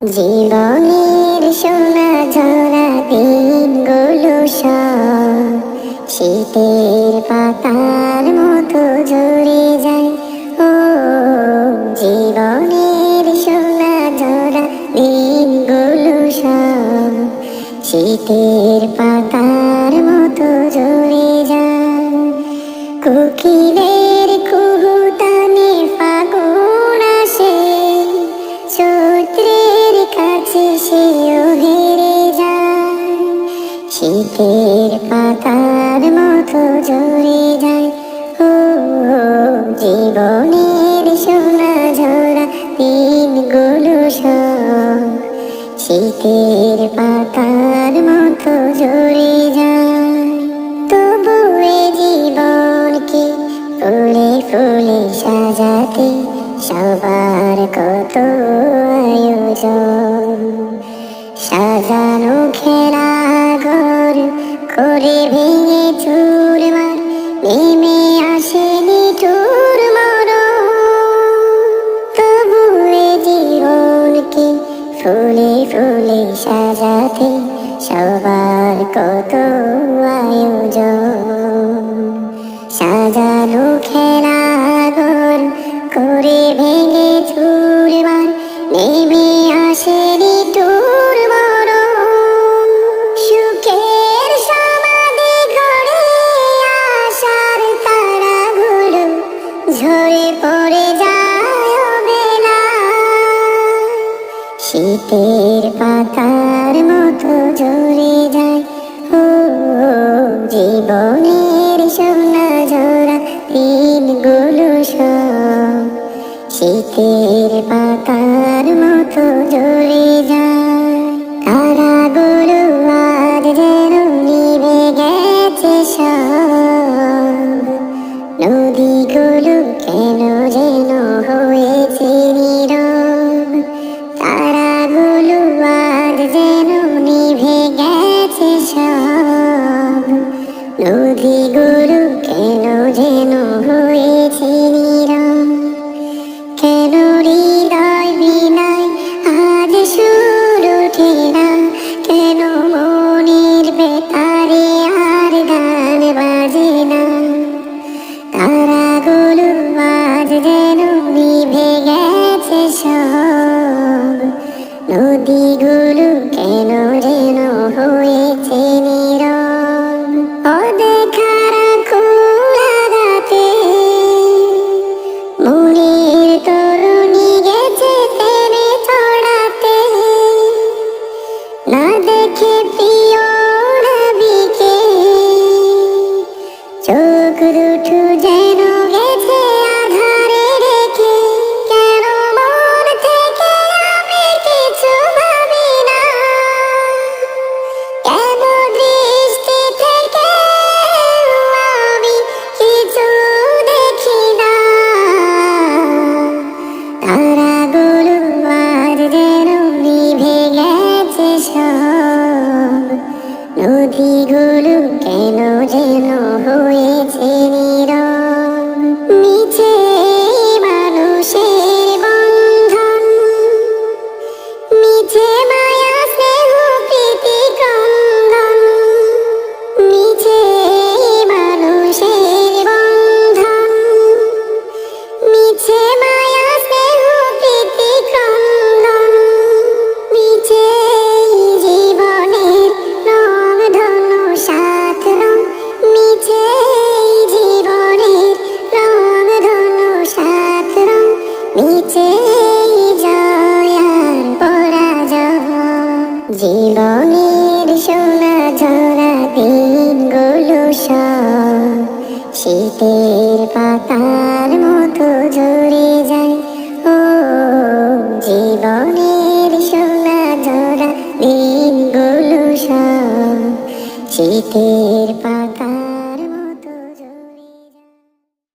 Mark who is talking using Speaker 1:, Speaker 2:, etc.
Speaker 1: জীবনের সোনা ঝরা দিনগুলো সব শীতের পাতার মতো ঝরে যায়। ও জীবনের সোনা ঝরা দিনগুলো সব শীতের পাতার মতো ঝরে যায়। কোকিলের কুহুতানে ফাগুন আসে, চৈত্রের কাছে সেও হেরে যায়। শীতের পাতার মতো ঝরে যায়। ও জীবনের সোনা ঝরা দিনগুলো সব শীতের পাতার মতো ঝরে যায়। তবু এ জীবনকে ফুলে ফুলে সাজাতে সবার কত আয়োজন। সাজানো খেলাঘর করে ভেঙে চুরমার নেমে আসে নিঠুর মরণ। তবু এ জীবনকে ফুলে ফুলে সাজাতে সবার কত আয়োজন। সাজানো খেলাঘর করে ভেঙে চুরমার নেমে আসে নিঠুর মরণ। সুখের সমাধি গড়ে আশার তারাগুলো ঝরে পড়ে যায় অবেলায়। শীতের পাতার মতো ঝরে যায়। ও জীবনের সোনা ঝরা দিনগুলো সব শীতের পাতার মতো ঝরে যায়। তারাগুলো আজ যেন নিভে গেছে সব, নদীগুলো কেন যেন হয়েছে নীরব। তারাগুলো আজ যেন নিভে গেছে সব, নদীগুলো কেন যেন হয়েছে নীরব। কেন হৃদয় বিনায় আজ সুর ওঠে না, কেন মনের বেতারে আর গান বাজে না। তারাগুলো আজ যেন নিভে গেছে সব, নদীগুলো কেন যেন হয়েছে নীরব। অদেখার আকুল আঘাতে মনের তরুণী গেছে তেরে চড়াতে। না দেখে প্রিয় নবীকে চোখ দুটো যেন গেছে আধারে রেখে। কেন মন থেকে আমি কিছু ভাবি না, কেন দৃষ্টি থেকে আমি কিছু দেখি না। তারাগুলো আজ যেন নিভে গেছে সব, নদীগুলো কেন যেন হয়েছে নীরব। মিছে মানুষের বন্ধন, মিছে মায়া স্নেহ প্রীতি ক্রন্দন। মিছে মানুষের বন্ধন, মিছে মায়া স্নেহ প্রীতি ক্রন্দন। মিছে জীবনের রং ধনু সাত রং, মিছে জীবনের রং ধনু সাত রং। মিছে জয় আর পরাজয়। জীবনের সোনা ঝরা দিনগুলো সব শীতের পাতার মতো ঝরে যায়। ও জীবনের সোনা ঝরা দিনগুলো সব শীতের